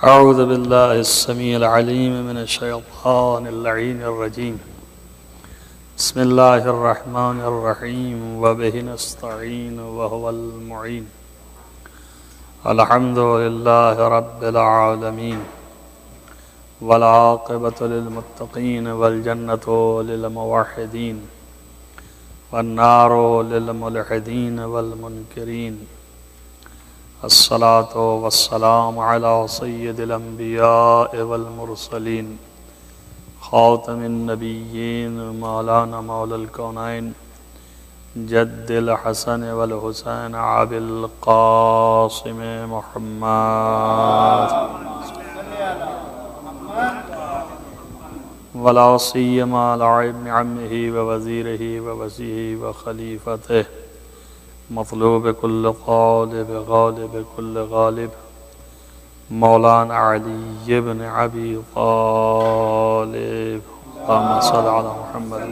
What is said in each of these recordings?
أعوذ بالله السميع العليم من الشيطان اللعين الرجيم. بسم الله الرحمن الرحيم وبه نستعين وهو المعين. الحمد لله رب العالمين والعاقبة للمتقين والجنة للموحدين والنار للملحدين والمنكرين. الصلاة والسلام على سيد الأنبياء والمرسلين خاتم النبيين مولانا مولى الكونين جد الحسن والحسين أبي القاسم محمد ولا سيما على ابن عمه ووزيره ووزيه وخليفته مطلوب كل غالب غالب كل غالب مولانا علي بن أبي طالب. اللهم صل على محمد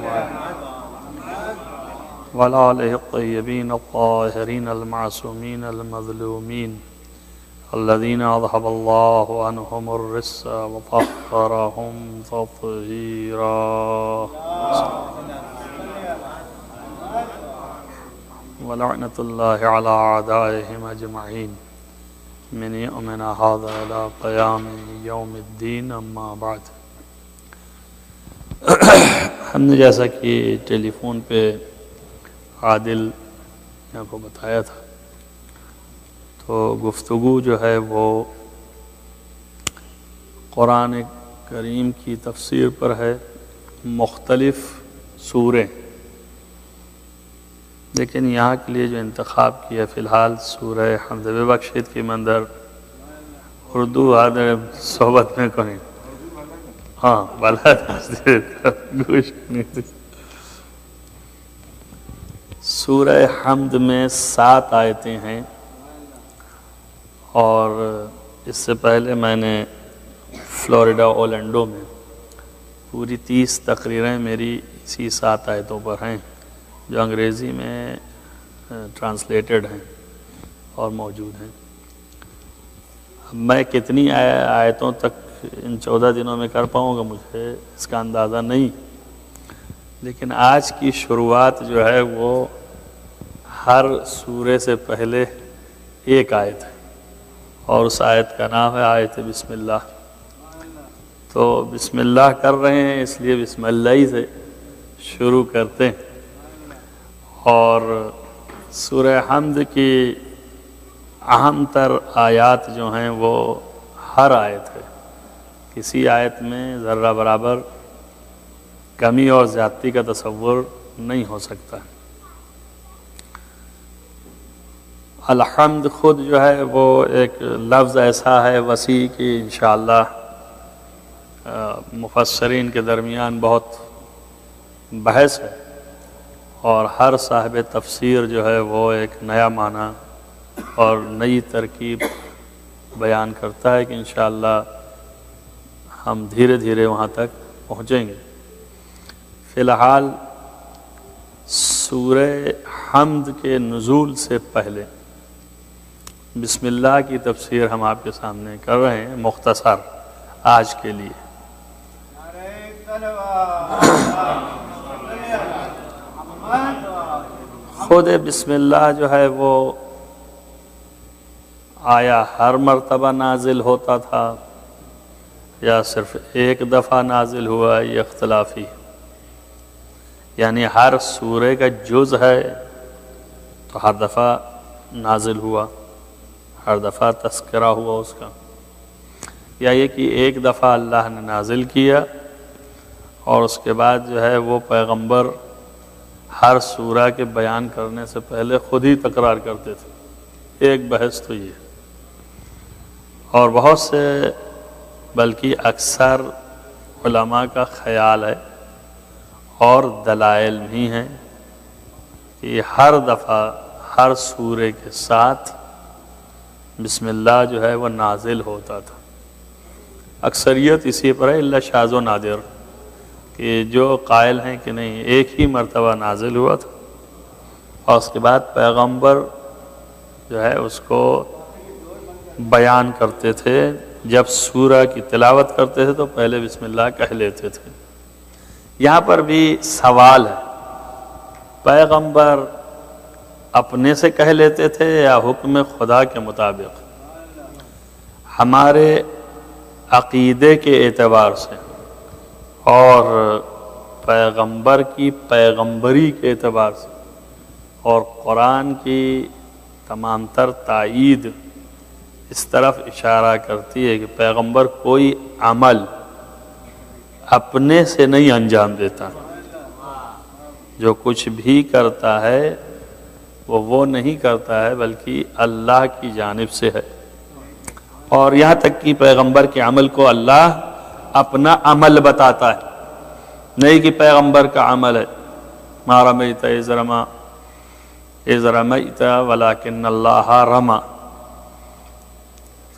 وعلى آله الطيبين الطاهرين المعصومين المظلومين الذين أذهب الله عنهم الرجس وطهرهم تطهيرا. ولعنة الله على أعدائهم أجمعين من يؤمن هذا إلى قيام يوم الدين. أما بعد. ہم نے جیسا کہ ٹیلی فون پہ عادل کو بتایا تھا، تو گفتگو جو ہے وہ قرآن کریم کی تفسیر پر ہے، مختلف سوریں، لیکن یہاں کے لیے جو انتخاب کیا فی الحال سورہ حمد ببخشید کی مندر اردو آدھر صحبت میں کنی ہاں بلا گوش سورہ حمد میں 7 آیتیں ہیں، اور اس سے پہلے میں نے فلوریڈا اورلینڈو میں پوری 30 تقریریں میری اسی 7 آیتوں پر ہیں، جو انگریزی میں ٹرانسلیٹڈ ہیں اور موجود ہیں. میں کتنی آیتوں تک ان 14 دنوں میں کر پاؤں گا مجھے اس کا اندازہ نہیں، لیکن آج کی شروعات جو ہے وہ ہر سورے سے پہلے ایک آیت ہے، اور اس آیت کا نام ہے آیت بسم اللہ. تو بسم اللہ کر رہے ہیں، اس لیے بسم اللہ ہی سے شروع کرتے ہیں. اور سورہ حمد کی اہم تر آیات جو ہیں وہ ہر آیت ہے، کسی آیت میں ذرہ برابر کمی اور زیادتی کا تصور نہیں ہو سکتا. الحمد خود جو ہے وہ ایک لفظ ایسا ہے وسیع کہ انشاءاللہ مفسرین کے درمیان بہت بحث ہے، اور ہر صاحب تفسیر جو ہے وہ ایک نیا معنی اور نئی ترکیب بیان کرتا ہے کہ انشاءاللہ ہم دھیرے دھیرے وہاں تک پہنچیں گے. فی الحال سورہ حمد کے نزول سے پہلے بسم اللہ کی تفسیر ہم آپ کے سامنے کر رہے ہیں، مختصر آج کے لیے. خود بسم اللہ جو ہے وہ آیا ہر مرتبہ نازل ہوتا تھا یا صرف ایک دفعہ نازل ہوا، یہ اختلافی، یعنی ہر سورے کا جز ہے تو ہر دفعہ نازل ہوا، ہر دفعہ تذکرہ ہوا اس کا، یا یہ کہ ایک دفعہ اللہ نے نازل کیا اور اس کے بعد جو ہے وہ پیغمبر ہر سورہ کے بیان کرنے سے پہلے خود ہی تکرار کرتے تھے. ایک بحث تو یہ، اور بہت سے بلکہ اکثر علماء کا خیال ہے اور دلائل بھی ہیں کہ ہر دفعہ ہر سورے کے ساتھ بسم اللہ جو ہے وہ نازل ہوتا تھا. اکثریت اسی پر ہے الا شاذ و نادر، کہ جو قائل ہیں کہ نہیں ایک ہی مرتبہ نازل ہوا تھا اور اس کے بعد پیغمبر جو ہے اس کو بیان کرتے تھے جب سورہ کی تلاوت کرتے تھے تو پہلے بسم اللہ کہہ لیتے تھے۔ یہاں پر بھی سوال ہے، پیغمبر اپنے سے کہہ لیتے تھے یا حکم خدا کے مطابق؟ ہمارے عقیدے کے اعتبار سے اور پیغمبر کی پیغمبری کے اعتبار سے اور قرآن کی تمام تر تائید اس طرف اشارہ کرتی ہے کہ پیغمبر کوئی عمل اپنے سے نہیں انجام دیتا، جو کچھ بھی کرتا ہے وہ نہیں کرتا ہے بلکہ اللہ کی جانب سے ہے۔ اور یہاں تک کہ پیغمبر کے عمل کو اللہ اپنا عمل بتاتا ہے، نہیں کہ پیغمبر کا عمل ہے ما رمیت اذ رمیت ولکن اللہ رمی۔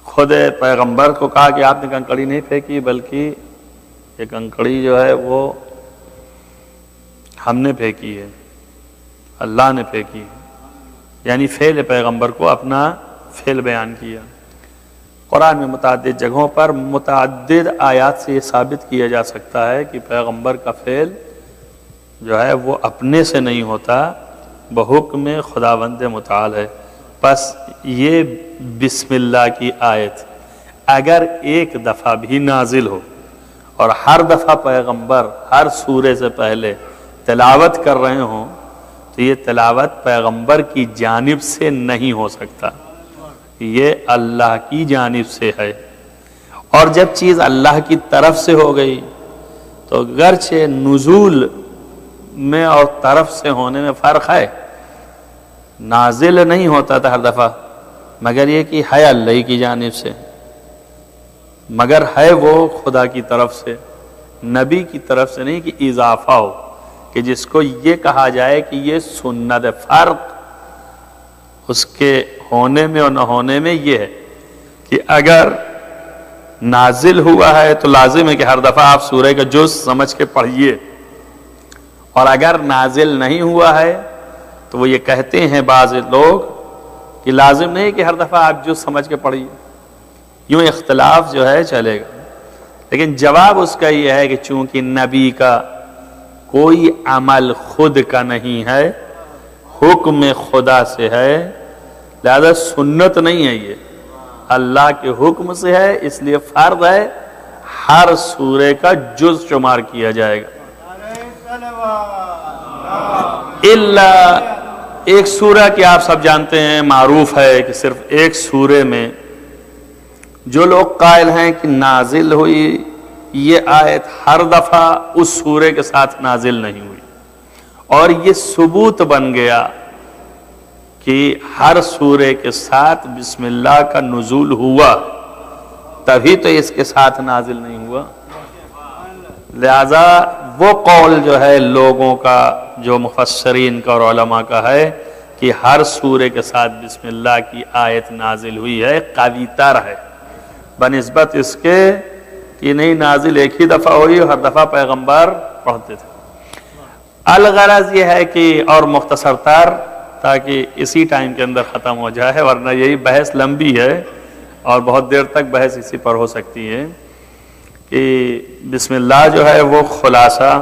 خود پیغمبر کو کہا کہ آپ نے کنکڑی نہیں پھینکی، بلکہ یہ کنکڑی جو ہے وہ ہم نے پھینکی ہے، اللہ نے پھینکی ہے، یعنی فعل پیغمبر کو اپنا فعل بیان کیا۔ قرآن میں متعدد جگہوں پر متعدد آیات سے یہ ثابت کیا جا سکتا ہے کہ پیغمبر کا فعل جو ہے وہ اپنے سے نہیں ہوتا، بحکم خداوند متعال ہے۔ بس یہ بسم اللہ کی آیت اگر ایک دفعہ بھی نازل ہو اور ہر دفعہ پیغمبر ہر سورے سے پہلے تلاوت کر رہے ہوں تو یہ تلاوت پیغمبر کی جانب سے نہیں ہو سکتا، یہ اللہ کی جانب سے ہے۔ اور جب چیز اللہ کی طرف سے ہو گئی تو گرچہ نزول میں اور طرف سے ہونے میں فرق ہے، نازل نہیں ہوتا تھا ہر دفعہ، مگر یہ کہ ہے اللہ کی جانب سے، مگر ہے وہ خدا کی طرف سے، نبی کی طرف سے نہیں کہ اضافہ ہو کہ جس کو یہ کہا جائے کہ یہ سنت فرق اس کے ہونے میں اور نہ ہونے میں یہ ہے کہ اگر نازل ہوا ہے تو لازم ہے کہ ہر دفعہ آپ سورہ کا جز سمجھ کے پڑھیے، اور اگر نازل نہیں ہوا ہے تو وہ یہ کہتے ہیں بعض لوگ کہ لازم نہیں کہ ہر دفعہ آپ جز سمجھ کے پڑھیے، یوں اختلاف جو ہے چلے گا۔ لیکن جواب اس کا یہ ہے کہ چونکہ نبی کا کوئی عمل خود کا نہیں ہے، حکم خدا سے ہے، لہذا سنت نہیں ہے، یہ اللہ کے حکم سے ہے، اس لیے فرض ہے ہر سورے کا جز شمار کیا جائے گا۔ اللہ ایک سورہ کہ آپ سب جانتے ہیں، معروف ہے کہ صرف ایک سورے میں جو لوگ قائل ہیں کہ نازل ہوئی یہ آیت ہر دفعہ اس سورے کے ساتھ نازل نہیں ہوئی، اور یہ ثبوت بن گیا کہ ہر سورے کے ساتھ بسم اللہ کا نزول ہوا، تبھی تو اس کے ساتھ نازل نہیں ہوا۔ لہذا وہ قول جو ہے لوگوں کا، جو مفسرین کا اور علماء کا ہے کہ ہر سورے کے ساتھ بسم اللہ کی آیت نازل ہوئی ہے، قوی تر ہے بنسبت اس کے کہ نہیں نازل ایک ہی دفعہ ہوئی اور ہر دفعہ پیغمبر پڑھتے تھے۔ الغرض یہ ہے کہ اور مختصر تر تاکہ اسی ٹائم کے اندر ختم ہو جائے، ورنہ یہی بحث لمبی ہے اور بہت دیر تک بحث اسی پر ہو سکتی ہے، کہ بسم اللہ جو ہے وہ خلاصہ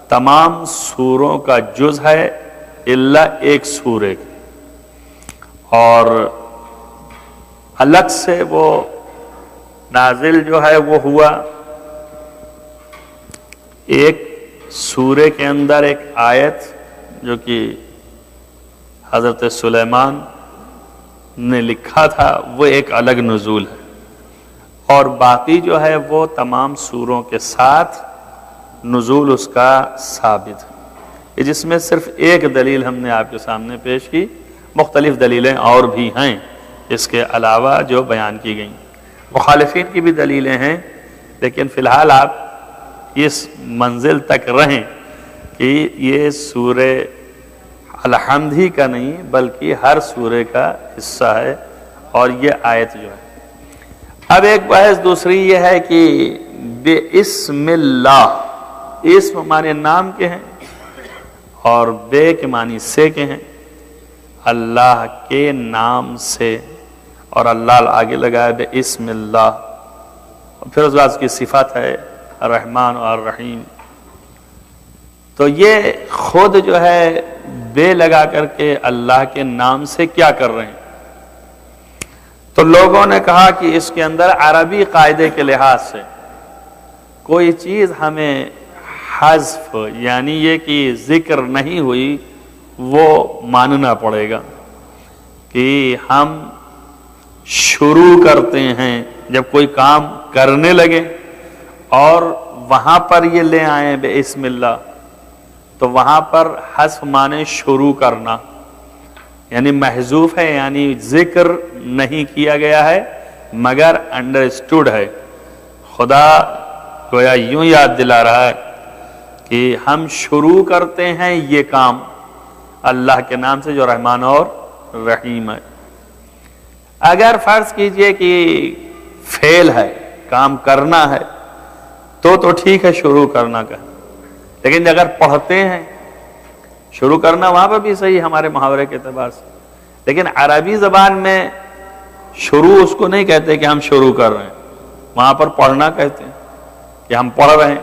تمام سوروں کا جز ہے الا ایک سورے کے، اور الگ سے وہ نازل جو ہے وہ ہوا ایک سورے کے اندر ایک آیت جو کہ حضرت سلیمان نے لکھا تھا، وہ ایک الگ نزول ہے، اور باقی جو ہے وہ تمام سوروں کے ساتھ نزول اس کا ثابت ہے، جس میں صرف ایک دلیل ہم نے آپ کے سامنے پیش کی، مختلف دلیلیں اور بھی ہیں اس کے علاوہ جو بیان کی گئیں، مخالفین کی بھی دلیلیں ہیں، لیکن فی الحال آپ اس منزل تک رہیں کہ یہ سورہ الحمد ہی کا نہیں بلکہ ہر سورے کا حصہ ہے، اور یہ آیت جو ہے۔ اب ایک بحث دوسری یہ ہے کہ بے اسم اللہ، اسم معنی نام کے ہیں اور بے کے معنی سے کے ہیں، اللہ کے نام سے اور اللہ آگے لگایا بسم اللہ، اور پھر اس بعد اس کی صفت ہے الرحمن اور الرحیم. تو یہ خود جو ہے بے لگا کر کے اللہ کے نام سے کیا کر رہے ہیں؟ تو لوگوں نے کہا کہ اس کے اندر عربی قاعدے کے لحاظ سے کوئی چیز ہمیں حذف، یعنی یہ کہ ذکر نہیں ہوئی، وہ ماننا پڑے گا کہ ہم شروع کرتے ہیں جب کوئی کام کرنے لگے اور وہاں پر یہ لے آئیں بسم اللہ، تو وہاں پر حذف مانے شروع کرنا، یعنی محذوف ہے، یعنی ذکر نہیں کیا گیا ہے مگر انڈرسٹوڈ ہے. خدا گویا یوں یاد دلا رہا ہے کہ ہم شروع کرتے ہیں یہ کام اللہ کے نام سے جو رحمان اور رحیم ہے. اگر فرض کیجئے کہ فعل ہے، کام کرنا ہے، تو ٹھیک ہے شروع کرنا کا، لیکن اگر پڑھتے ہیں شروع کرنا وہاں پر بھی صحیح ہمارے محاورے کے اعتبار سے، لیکن عربی زبان میں شروع اس کو نہیں کہتے کہ ہم شروع کر رہے ہیں، وہاں پر پڑھنا کہتے ہیں کہ ہم پڑھ رہے ہیں.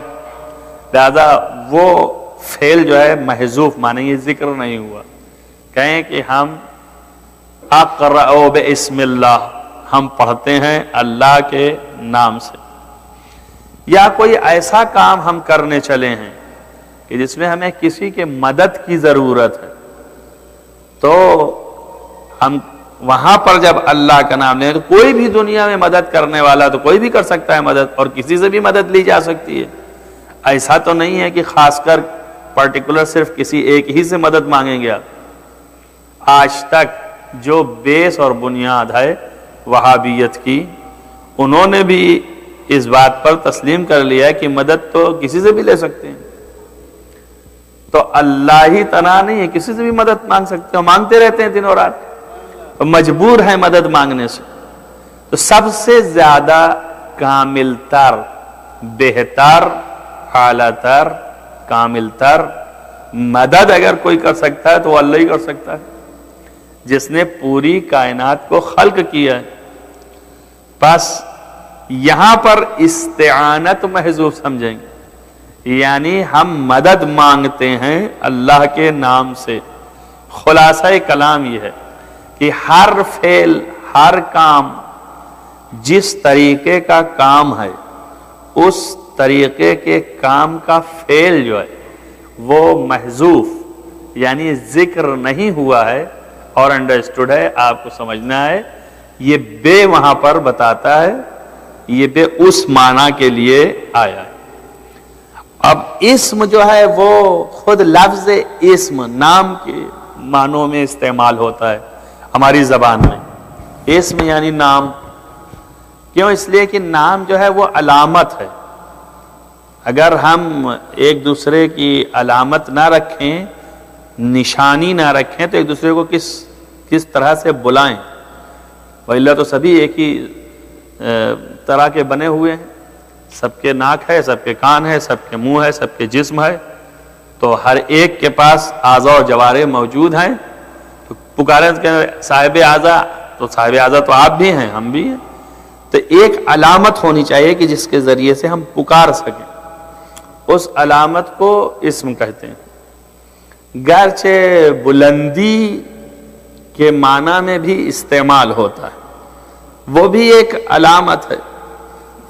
لہذا وہ فعل جو ہے محذوف مانے یہ ذکر نہیں ہوا. کہیں کہ ہم اقرأ بسم اللہ، ہم پڑھتے ہیں اللہ کے نام سے. یا کوئی ایسا کام ہم کرنے چلے ہیں کہ جس میں ہمیں کسی کے مدد کی ضرورت ہے، تو ہم وہاں پر جب اللہ کا نام لیں تو کوئی بھی دنیا میں مدد کرنے والا تو کوئی بھی کر سکتا ہے مدد، اور کسی سے بھی مدد لی جا سکتی ہے. ایسا تو نہیں ہے کہ خاص کر پرٹیکولر صرف کسی ایک ہی سے مدد مانگیں گے. آج تک جو بیس اور بنیاد ہے وہابیت کی، انہوں نے بھی اس بات پر تسلیم کر لیا ہے کہ مدد تو کسی سے بھی لے سکتے ہیں. تو اللہ ہی تنہا نہیں ہے، کسی سے بھی مدد مانگ سکتے ہیں، مانگتے رہتے ہیں دن اور رات، مجبور ہیں مدد مانگنے سے. تو سب سے زیادہ کامل تر، بہتر، اعلیٰ تر، کامل تر مدد اگر کوئی کر سکتا ہے تو وہ اللہ ہی کر سکتا ہے جس نے پوری کائنات کو خلق کیا ہے. بس یہاں پر استعانت محذوف سمجھیں گے، یعنی ہم مدد مانگتے ہیں اللہ کے نام سے. خلاصہ کلام یہ ہے کہ ہر فعل، ہر کام جس طریقے کا کام ہے، اس طریقے کے کام کا فعل جو ہے وہ محذوف، یعنی ذکر نہیں ہوا ہے اور انڈرسٹوڈ ہے. آپ کو سمجھنا ہے یہ بے وہاں پر بتاتا ہے، یہ بے اس معنی کے لیے آیا ہے. اب اسم جو ہے وہ خود لفظ اسم نام کے معنوں میں استعمال ہوتا ہے ہماری زبان میں. اسم یعنی نام. کیوں؟ اس لیے کہ نام جو ہے وہ علامت ہے. اگر ہم ایک دوسرے کی علامت نہ رکھیں، نشانی نہ رکھیں، تو ایک دوسرے کو کس طرح سے بلائیں؟ وَإِلَّا تو سبھی ایک ہی طرح کے بنے ہوئے ہیں، سب کے ناک ہے، سب کے کان ہے، سب کے منہ ہے، سب کے جسم ہے، تو ہر ایک کے پاس اعضاء اور جوارح موجود ہیں. تو پکاریں کہ صاحب اعضاء، تو صاحب اعضاء تو آپ بھی ہیں، ہم بھی ہیں. تو ایک علامت ہونی چاہیے کہ جس کے ذریعے سے ہم پکار سکیں. اس علامت کو اسم کہتے ہیں. گرچہ بلندی کے معنی میں بھی استعمال ہوتا ہے، وہ بھی ایک علامت ہے.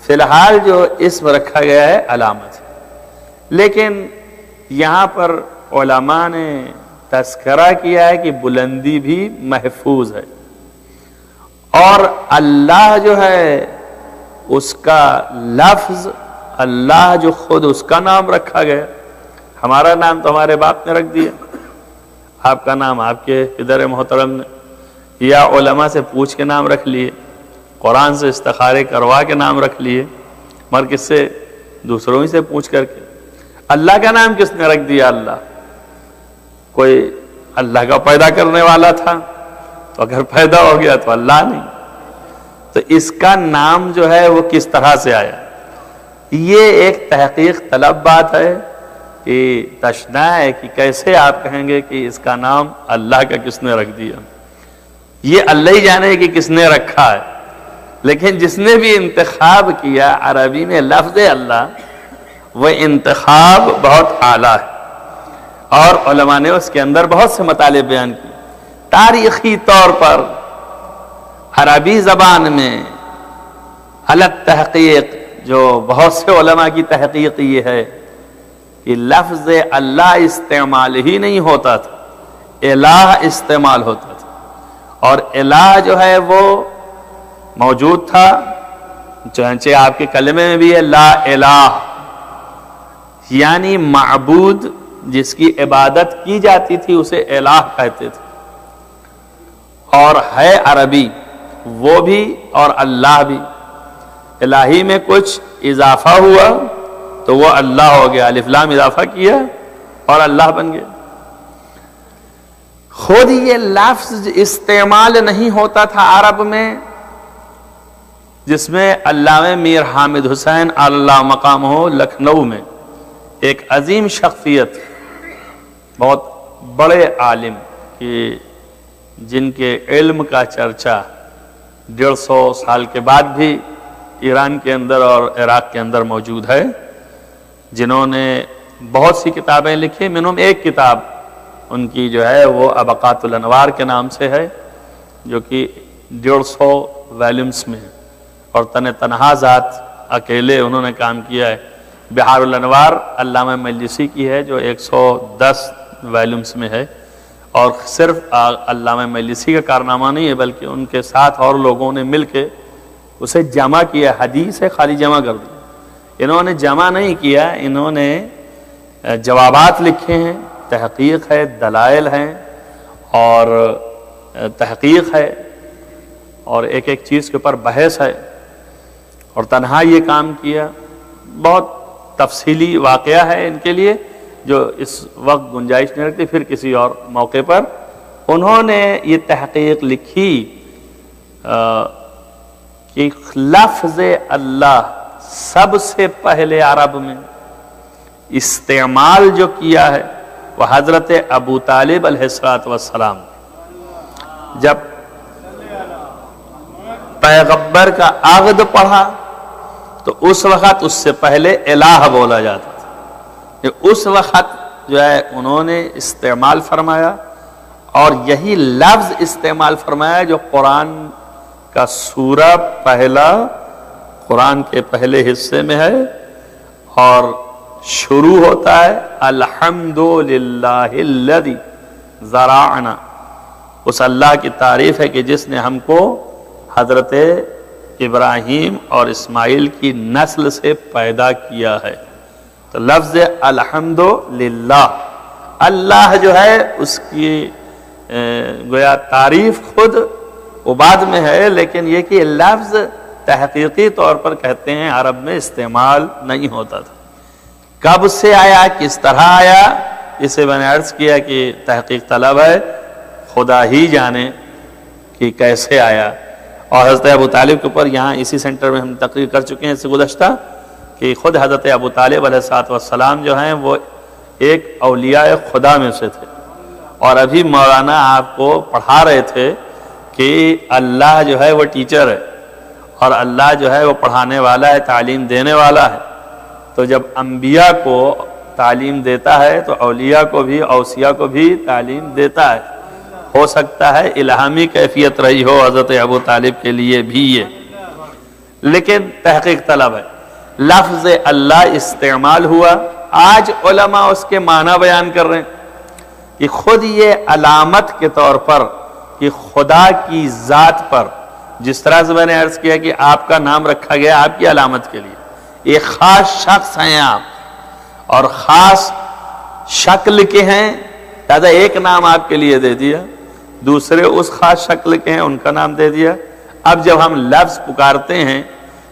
فی الحال جو اسم رکھا گیا ہے علامت ہے، لیکن یہاں پر علماء نے تذکرہ کیا ہے کہ بلندی بھی محفوظ ہے. اور اللہ جو ہے اس کا لفظ، اللہ جو خود اس کا نام رکھا گیا. ہمارا نام تو ہمارے باپ نے رکھ دیا، آپ کا نام آپ کے پدر محترم نے، یا علماء سے پوچھ کے نام رکھ لیے، قرآن سے استخارے کروا کے نام رکھ لیے، مگر کس سے؟ دوسروں ہی سے پوچھ کر کے. اللہ کا نام کس نے رکھ دیا؟ اللہ. کوئی اللہ کا پیدا کرنے والا تھا تو اگر پیدا ہو گیا تو اللہ نہیں. تو اس کا نام جو ہے وہ کس طرح سے آیا؟ یہ ایک تحقیق طلب بات ہے کہ تشنا ہے کہ کیسے آپ کہیں گے کہ اس کا نام اللہ کا کس نے رکھ دیا. یہ اللہ ہی جانے کہ کس نے رکھا ہے، لیکن جس نے بھی انتخاب کیا عربی میں لفظ اللہ، وہ انتخاب بہت اعلیٰ ہے، اور علماء نے اس کے اندر بہت سے مطالب بیان کیے۔ تاریخی طور پر عربی زبان میں الگ تحقیق جو بہت سے علماء کی تحقیق یہ ہے کہ لفظ اللہ استعمال ہی نہیں ہوتا تھا، الہ استعمال ہوتا تھا، اور الہ جو ہے وہ موجود تھا، چنانچہ آپ کے کلمے میں بھی ہے لا الہ، یعنی معبود جس کی عبادت کی جاتی تھی اسے الہ کہتے تھے، اور ہے عربی وہ بھی اور اللہ بھی، الہی میں کچھ اضافہ ہوا تو وہ اللہ ہو گیا، الف لام اضافہ کیا اور اللہ بن گیا۔ خود یہ لفظ استعمال نہیں ہوتا تھا عرب میں، جس میں علامہ میر حامد حسین اللہ مقام ہو لکھنؤ میں ایک عظیم شخصیت، بہت بڑے عالم کہ جن کے علم کا چرچا 150 سال کے بعد بھی ایران کے اندر اور عراق کے اندر موجود ہے، جنہوں نے بہت سی کتابیں لکھی، منہم ایک کتاب ان کی جو ہے وہ ابقات الانوار کے نام سے ہے، جو کہ 150 ویلیومز میں ہے، اور تنہا ذات اکیلے انہوں نے کام کیا ہے۔ بحار الانوار علامہ مجلسی کی ہے جو 110 ویلیومز میں ہے، اور صرف علامہ مجلسی کا کارنامہ نہیں ہے بلکہ ان کے ساتھ اور لوگوں نے مل کے اسے جمع کیا، حدیث ہے خالی جمع کر دی۔ انہوں نے جمع نہیں کیا، انہوں نے جوابات لکھے ہیں، تحقیق ہے، دلائل ہیں اور تحقیق ہے، اور ایک ایک چیز کے اوپر بحث ہے، اور تنہا یہ کام کیا۔ بہت تفصیلی واقعہ ہے ان کے لیے جو اس وقت گنجائش نہیں رکھتی، پھر کسی اور موقع پر انہوں نے یہ تحقیق لکھی کہ لفظ اللہ سب سے پہلے عرب میں استعمال جو کیا ہے وہ حضرت ابو طالب علیہ السلام جب پیغمبر کا عقد پڑھا تو اس وقت اس سے پہلے الہ بولا جاتا تھا، اس وقت جو ہے انہوں نے استعمال فرمایا، اور یہی لفظ استعمال فرمایا جو قرآن کا سورہ پہلا قرآن کے پہلے حصے میں ہے، اور شروع ہوتا ہے الحمدللہ الذی ذرعنا، اس اللہ کی تعریف ہے کہ جس نے ہم کو حضرت ابراہیم اور اسماعیل کی نسل سے پیدا کیا ہے۔ تو لفظ الحمدللہ، اللہ جو ہے اس کی گویا تعریف خود وہ بعد میں ہے، لیکن یہ کہ لفظ تحقیقی طور پر کہتے ہیں عرب میں استعمال نہیں ہوتا تھا۔ کب سے آیا، کس طرح آیا، اسے میں نے عرض کیا کہ تحقیق طلب ہے، خدا ہی جانے کہ کیسے آیا۔ اور حضرت ابو طالب کے اوپر یہاں اسی سینٹر میں ہم تقریر کر چکے ہیں اس سے گزشتہ کہ خود حضرت ابو طالب علیہ السلام جو ہیں وہ ایک اولیاء خدا میں سے تھے، اور ابھی مولانا آپ کو پڑھا رہے تھے کہ اللہ جو ہے وہ ٹیچر ہے، اور اللہ جو ہے وہ پڑھانے والا ہے، تعلیم دینے والا ہے۔ تو جب انبیاء کو تعلیم دیتا ہے تو اولیاء کو بھی، اوصیاء کو بھی تعلیم دیتا ہے۔ ہو سکتا ہے الہامی کیفیت رہی ہو حضرت ابو طالب کے لیے بھی یہ، لیکن تحقیق طلب ہے۔ لفظ اللہ استعمال ہوا، آج علماء اس کے معنی بیان کر رہے ہیں کہ خود یہ علامت کے طور پر کہ خدا کی ذات پر، جس طرح سے میں نے عرض کیا کہ آپ کا نام رکھا گیا آپ کی علامت کے لیے، ایک خاص شخص ہیں آپ اور خاص شکل کے ہیں، لہذا ایک نام آپ کے لیے دے دیا، دوسرے اس خاص شکل کے ہیں ان کا نام دے دیا۔ اب جب ہم لفظ پکارتے ہیں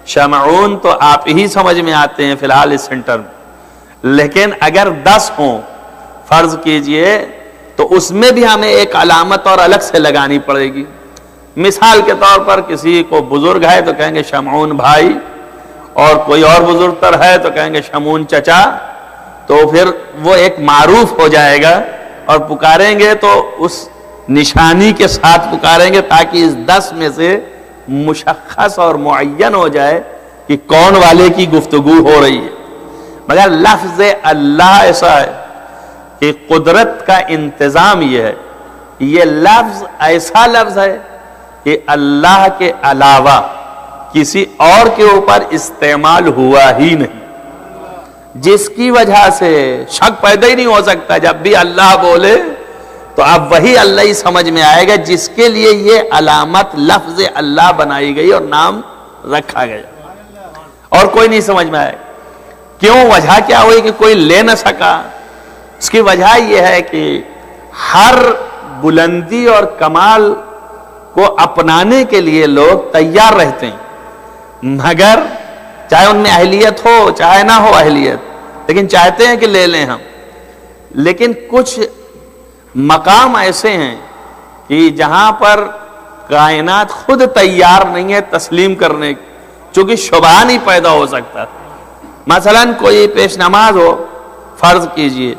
شمعون تو آپ ہی سمجھ میں آتے ہیں فی الحال اس سینٹر میں، لیکن اگر 10 ہوں فرض کیجئے تو اس میں بھی ہمیں ایک علامت اور الگ سے لگانی پڑے گی۔ مثال کے طور پر کسی کو بزرگ ہے تو کہیں گے شمعون بھائی، اور کوئی اور بزرگ تر ہے تو کہیں گے شمعون چچا، تو پھر وہ ایک معروف ہو جائے گا، اور پکاریں گے تو اس نشانی کے ساتھ پکاریں گے تاکہ اس 10 میں سے مشخص اور معین ہو جائے کہ کون والے کی گفتگو ہو رہی ہے. مگر لفظ اللہ ایسا ہے کہ قدرت کا انتظام یہ ہے، یہ لفظ ایسا لفظ ہے کہ اللہ کے علاوہ کسی اور کے اوپر استعمال ہوا ہی نہیں، جس کی وجہ سے شک پیدا ہی نہیں ہو سکتا. جب بھی اللہ بولے تو اب وہی اللہ ہی سمجھ میں آئے گا جس کے لیے یہ علامت لفظ اللہ بنائی گئی اور نام رکھا گیا، اور کوئی نہیں سمجھ میں آئے. کیوں؟ وجہ کیا ہوئی کہ کوئی لے نہ سکا. اس کی وجہ یہ ہے کہ ہر بلندی اور کمال کو اپنانے کے لیے لوگ تیار رہتے ہیں، مگر چاہے ان میں اہلیت ہو چاہے نہ ہو اہلیت، لیکن چاہتے ہیں کہ لے لیں ہم. لیکن کچھ مقام ایسے ہیں کہ جہاں پر کائنات خود تیار نہیں ہے تسلیم کرنے کی، چونکہ شبہ نہیں پیدا ہو سکتا. مثلا کوئی پیش نماز ہو، فرض کیجئے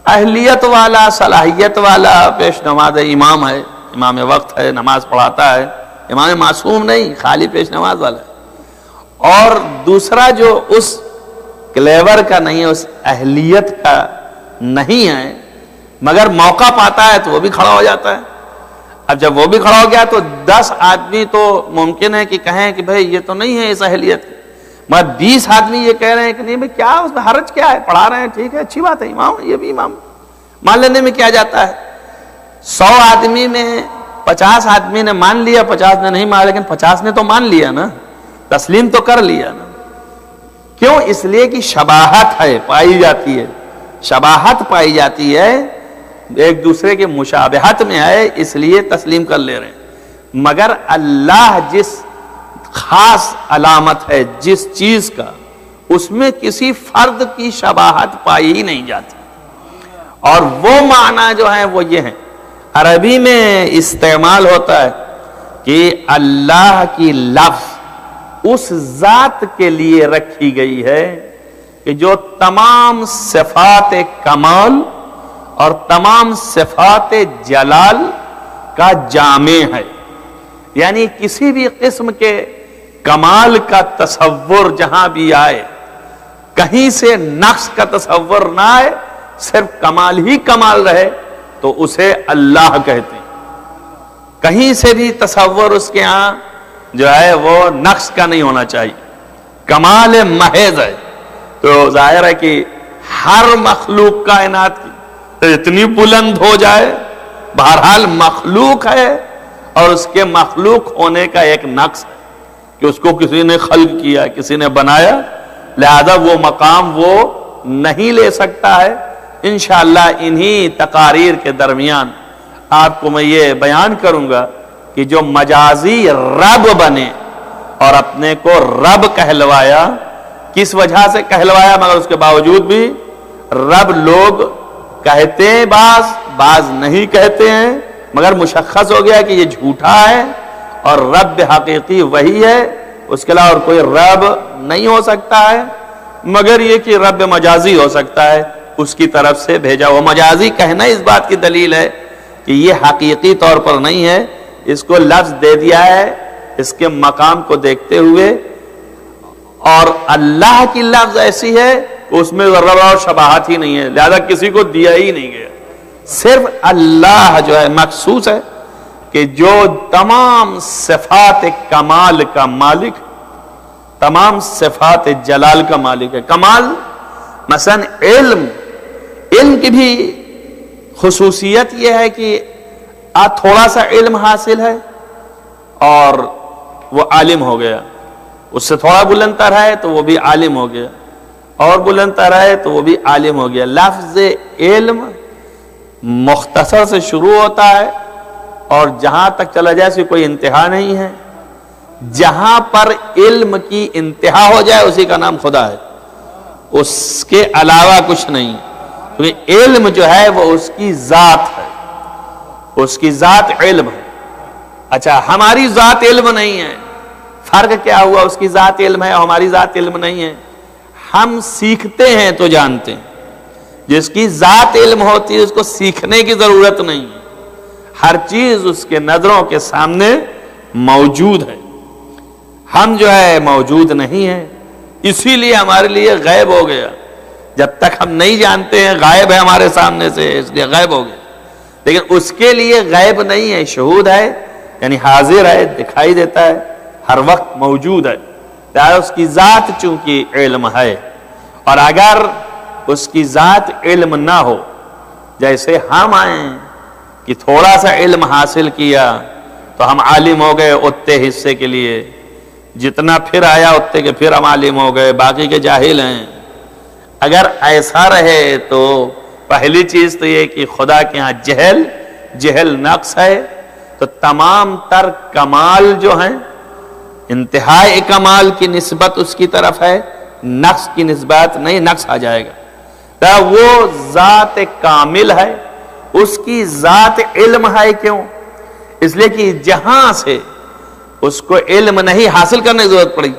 اہلیت والا صلاحیت والا پیش نماز ہے، امام ہے، امام وقت ہے، نماز پڑھاتا ہے، امام معصوم نہیں، خالی پیش نماز والا ہے. اور دوسرا جو اس کلیور کا نہیں ہے، اس اہلیت کا نہیں ہے، مگر موقع پاتا ہے تو وہ بھی کھڑا ہو جاتا ہے. اب جب وہ بھی کھڑا ہو گیا تو 10 آدمی تو ممکن ہے کہ کہیں کہ بھئی یہ تو نہیں ہے اس اہلیت کی، مگر 20 آدمی یہ کہہ رہے ہیں کہ نہیں بھئی کیا اس میں حرج کیا ہے، پڑھا رہے ہیں ٹھیک ہے، اچھی بات ہے، امام یہ بھی امام، مان لینے میں کیا جاتا ہے. 100 آدمی میں 50 آدمی نے مان لیا، 50 نے نہیں مانا، لیکن 50 نے تو مان لیا نا، تسلیم تو کر لیا نا. کیوں؟ اس لیے کہ شباہت ہے، پائی جاتی ہے، شباہت پائی جاتی ہے، ایک دوسرے کے مشابہت میں ہے، اس لیے تسلیم کر لے رہے ہیں. مگر اللہ جس خاص علامت ہے جس چیز کا، اس میں کسی فرد کی شباہت پائی ہی نہیں جاتی. اور وہ معنی جو ہے وہ یہ ہے، عربی میں استعمال ہوتا ہے کہ اللہ کی لفظ اس ذات کے لیے رکھی گئی ہے کہ جو تمام صفات کمال اور تمام صفات جلال کا جامع ہے. یعنی کسی بھی قسم کے کمال کا تصور جہاں بھی آئے، کہیں سے نقص کا تصور نہ آئے، صرف کمال ہی کمال رہے تو اسے اللہ کہتے ہیں. کہیں سے بھی تصور اس کے ہاں جو ہے وہ نقص کا نہیں ہونا چاہیے، کمال محض ہے. تو ظاہر ہے کہ ہر مخلوق کائنات کی اتنی بلند ہو جائے، بہرحال مخلوق ہے اور اس کے مخلوق ہونے کا ایک نقص ہے کہ اس کو کسی نے خلق کیا، کسی نے بنایا، لہذا وہ مقام وہ نہیں لے سکتا ہے. انشاءاللہ انہی تقاریر کے درمیان آپ کو میں یہ بیان کروں گا کہ جو مجازی رب بنے اور اپنے کو رب کہلوایا، کس وجہ سے کہلوایا، مگر اس کے باوجود بھی رب لوگ کہتے ہیں، بعض نہیں کہتے ہیں، مگر مشخص ہو گیا کہ یہ جھوٹا ہے اور رب حقیقی وہی ہے، اس کے علاوہ اور کوئی رب نہیں ہو سکتا ہے، مگر یہ کہ رب مجازی ہو سکتا ہے، اس کی طرف سے بھیجا. وہ مجازی کہنا اس بات کی دلیل ہے کہ یہ حقیقی طور پر نہیں ہے، اس کو لفظ دے دیا ہے اس کے مقام کو دیکھتے ہوئے. اور اللہ کی لفظ ایسی ہے اس میں ذرہ اور شباہت ہی نہیں ہے، لہذا کسی کو دیا ہی نہیں گیا. صرف اللہ جو ہے مخصوص ہے کہ جو تمام صفات کمال کا مالک، تمام صفات جلال کا مالک ہے. کمال مثلا علم کی بھی خصوصیت یہ ہے کہ تھوڑا سا علم حاصل ہے اور وہ عالم ہو گیا، اس سے تھوڑا بلند تر ہے تو وہ بھی عالم ہو گیا، اور بلند تر ہے تو وہ بھی عالم ہو گیا. لفظ علم مختصر سے شروع ہوتا ہے اور جہاں تک چلا جائے اس کی کوئی انتہا نہیں ہے. جہاں پر علم کی انتہا ہو جائے اسی کا نام خدا ہے، اس کے علاوہ کچھ نہیں. کیونکہ علم جو ہے وہ اس کی ذات ہے، اس کی ذات علم ہے. اچھا ہماری ذات علم نہیں ہے، فرق کیا ہوا؟ اس کی ذات علم ہے اور ہماری ذات علم نہیں ہے. ہم سیکھتے ہیں تو جانتے ہیں، جس کی ذات علم ہوتی ہے اس کو سیکھنے کی ضرورت نہیں ہے. ہر چیز اس کے نظروں کے سامنے موجود ہے. ہم جو ہے موجود نہیں ہیں، اسی لیے ہمارے لیے غائب ہو گیا. جب تک ہم نہیں جانتے ہیں غائب ہے ہمارے سامنے سے، اس لیے غائب ہو گیا. لیکن اس کے لیے غائب نہیں ہے، شہود ہے، یعنی حاضر ہے، دکھائی دیتا ہے، ہر وقت موجود ہے. اس کی ذات چونکہ علم ہے، اور اگر اس کی ذات علم نہ ہو، جیسے ہم آئیں کہ تھوڑا سا علم حاصل کیا تو ہم عالم ہو گئے اتنے حصے کے لیے، جتنا پھر آیا اتنے کے پھر ہم عالم ہو گئے، باقی کے جاہل ہیں. اگر ایسا رہے تو پہلی چیز تو یہ کہ خدا کے ہاں جہل نقص ہے، تو تمام تر کمال جو ہیں انتہائی کمال کی نسبت اس کی طرف ہے، نقص کی نسبت نہیں، نقص آ جائے گا. تو وہ ذات کامل ہے، اس کی ذات علم ہے. کیوں؟ اس لیے کہ جہاں سے اس کو علم نہیں حاصل کرنے کی ضرورت پڑی،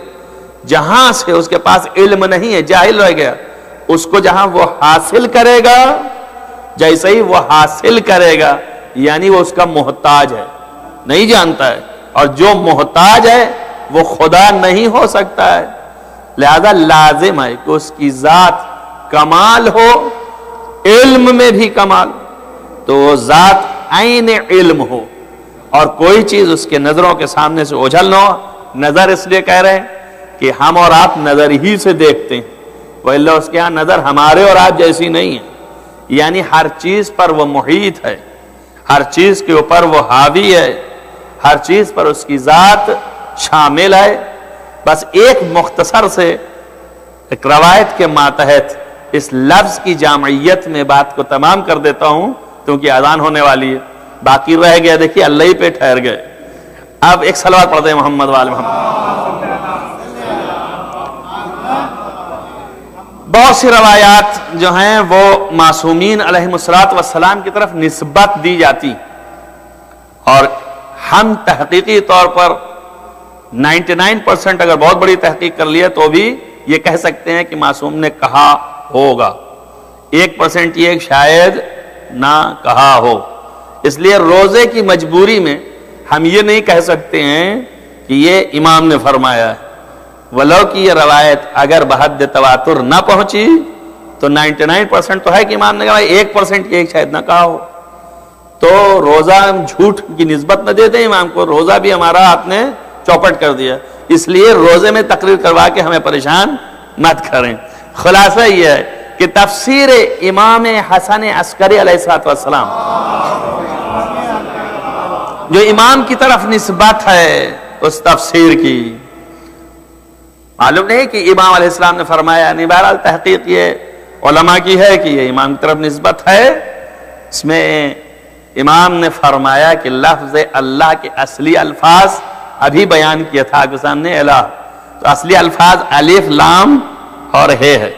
جہاں سے اس کے پاس علم نہیں ہے، جاہل رہ گیا، اس کو جہاں وہ حاصل کرے گا، جیسے ہی وہ حاصل کرے گا یعنی وہ اس کا محتاج ہے، نہیں جانتا ہے. اور جو محتاج ہے وہ خدا نہیں ہو سکتا ہے. لہذا لازم ہے کہ اس کی ذات کمال ہو، علم میں بھی کمال، تو وہ ذات عین علم ہو، اور کوئی چیز اس کے نظروں کے سامنے سے اوجھل نہ ہو. نظر اس لیے کہہ رہے ہیں کہ ہم اور آپ نظر ہی سے دیکھتے ہیں، وَإِلَّا اس کے ہاں نظر ہمارے اور آپ جیسی نہیں ہے. یعنی ہر چیز پر وہ محیط ہے، ہر چیز کے اوپر وہ حاوی ہے، ہر چیز پر اس کی ذات شامل ہے. بس ایک مختصر سے ایک روایت کے ماتحت اس لفظ کی جامعیت میں بات کو تمام کر دیتا ہوں، کیونکہ اذان ہونے والی ہے. باقی رہ گیا دیکھیے اللہ ہی پہ ٹھہر گئے. اب ایک صلوات پڑھتے ہیں محمد وآل محمد. بہت سی روایات جو ہیں وہ معصومین علیہم السلام کی طرف نسبت دی جاتی، اور ہم تحقیقی طور پر 99% اگر بہت بڑی تحقیق کر لیے تو بھی یہ کہہ سکتے ہیں کہ معصوم نے کہا ہوگا. 1% یہ شاید نہ کہا ہو. اس لیے روزے کی مجبوری میں ہم یہ نہیں کہہ سکتے ہیں کہ یہ امام نے فرمایا ہے، ولو کہ یہ روایت اگر بحد تواتر نہ پہنچی تو 99% تو ہے کہ امام نے کہا، 1% یہ شاید نہ کہا ہو. تو روزہ ہم جھوٹ کی نسبت نہ دیتے امام کو، روزہ بھی ہمارا آپ نے چوپٹ کر دیا. اس لیے روزے میں تقریر کروا کے ہمیں پریشان مت کریں. خلاصہ یہ ہے کہ تفسیر امام حسن عسکری علیہ السلام جو امام کی طرف نسبت ہے اس تفسیر کی، معلوم نہیں کہ امام علیہ السلام نے فرمایا، نہیں، بہرحال تحقیق یہ علماء کی ہے کہ یہ امام کی طرف نسبت ہے. اس میں امام نے فرمایا کہ لفظ اللہ کے اصلی الفاظ ابھی بیان کیا تھا آپ کے سامنے، الہ، تو اصلی الفاظ الف، لام اور ہے.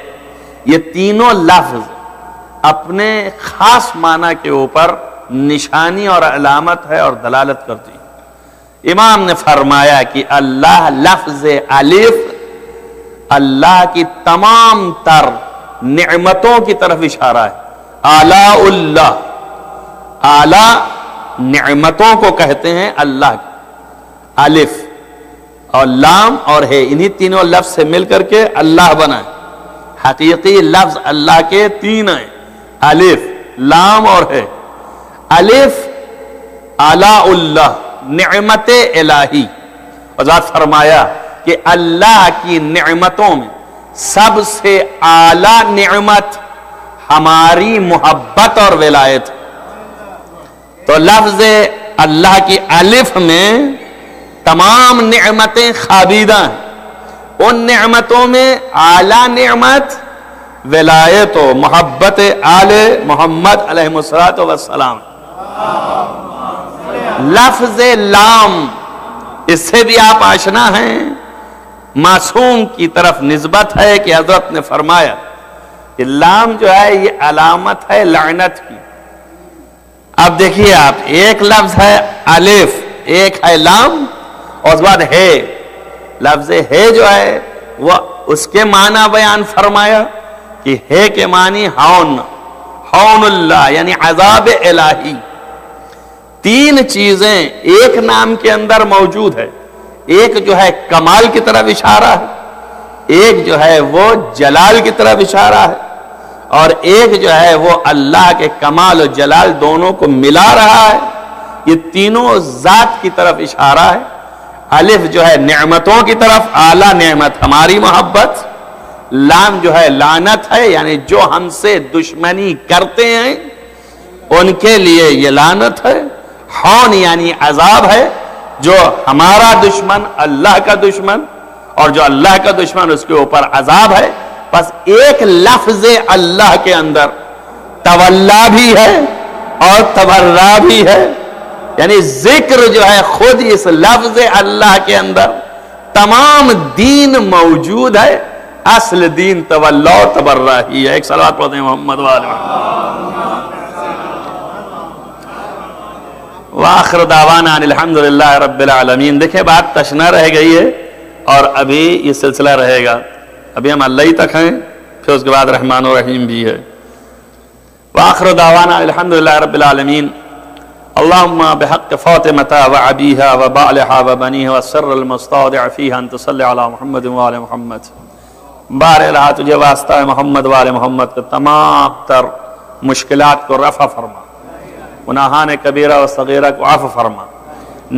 یہ تینوں لفظ اپنے خاص معنی کے اوپر نشانی اور علامت ہے اور دلالت کرتی. امام نے فرمایا کہ اللہ لفظ الف اللہ کی تمام تر نعمتوں کی طرف اشارہ ہے. آلاء اللہ، آلاء نعمتوں کو کہتے ہیں اللہ کی. الف اور لام اور ہے، انہی تینوں لفظ سے مل کر کے اللہ بنا ہے. حقیقی لفظ اللہ کے تین ہیں، الف، لام اور ہے. الف آلاء اللہ، نعمت الہی. حضرت فرمایا کہ اللہ کی نعمتوں میں سب سے اعلیٰ نعمت ہماری محبت اور ولایت. تو لفظ اللہ کی الف میں تمام نعمتیں خابیدہ ہیں. ان نعمتوں میں اعلیٰ نعمت ولایت و محبت آل محمد علیہ السلام. لفظ لام، اس سے بھی آپ آشنا ہیں، معصوم کی طرف نسبت ہے کہ حضرت نے فرمایا کہ لام جو ہے یہ علامت ہے لعنت کی. اب دیکھیے آپ، ایک لفظ ہے الف، ایک ہے لام، اور اس بعد ہے. لفظ ہے جو ہے وہ اس کے معنی بیان فرمایا کہ ہے کے معنی ہون، ہون اللہ یعنی عذاب الہی. تین چیزیں ایک نام کے اندر موجود ہے. ایک جو ہے کمال کی طرف اشارہ ہے, ایک جو ہے وہ جلال کی طرف اشارہ ہے, اور ایک جو ہے وہ اللہ کے کمال و جلال دونوں کو ملا رہا ہے. یہ تینوں ذات کی طرف اشارہ ہے. الف جو ہے نعمتوں کی طرف, اعلیٰ نعمت ہماری محبت. لام جو ہے لعنت ہے, یعنی جو ہم سے دشمنی کرتے ہیں ان کے لیے یہ لعنت ہے. حون یعنی عذاب ہے, جو ہمارا دشمن اللہ کا دشمن, اور جو اللہ کا دشمن اس کے اوپر عذاب ہے. بس ایک لفظ اللہ کے اندر تولا بھی ہے اور تبرا بھی ہے, یعنی ذکر جو ہے خود اس لفظ اللہ کے اندر تمام دین موجود ہے. اصل دین تولا و تبرا ہی ہے. ایک صلوات پڑھتے ہیں محمد وآل محمد. وآخر دعوانا ان الحمدللہ رب العالمین. دیکھیں بات تشنا رہ گئی ہے اور ابھی یہ سلسلہ رہے گا. ابھی ہم اللہ ہی تک ہیں, پھر اس کے بعد رحمان و رحیم بھی ہے. وآخر دعوانا الحمدللہ رب العالمین. اللہم بحق فاطمة وعبیہا وبالہا وبنیہا والسر المستودع فیہا ان تصلی علی محمد وآل محمد. بار الہ تجھے واسطہ محمد وآل محمد کے تمام تر مشکلات کو رفع فرما, گناہان کبیرہ و صغیرہ کو عفو فرما,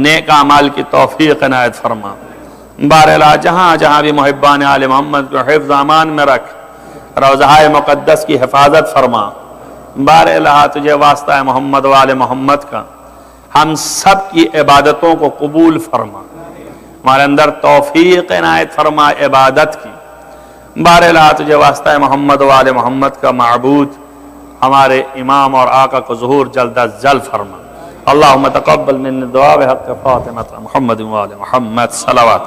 نیک اعمال کی توفیق عنایت فرما. بار الہ جہاں جہاں بھی محبان آل محمد کو حفظ امان میں رکھ, روضہ مقدس کی حفاظت فرما. بار الہ تجھے واسطہ محمد وآل محمد کا ہم سب کی عبادتوں کو قبول فرما, ہمارے اندر توفیق عنایت فرما عبادت کی. بار الہ تجھے واسطہ محمد وآل محمد کا معبود ہمارے امام اور آقا کو ظہور جلد از جلد فرما. اللہم تقبل من دعا بحق فاطمة محمد وآل محمد. صلوات.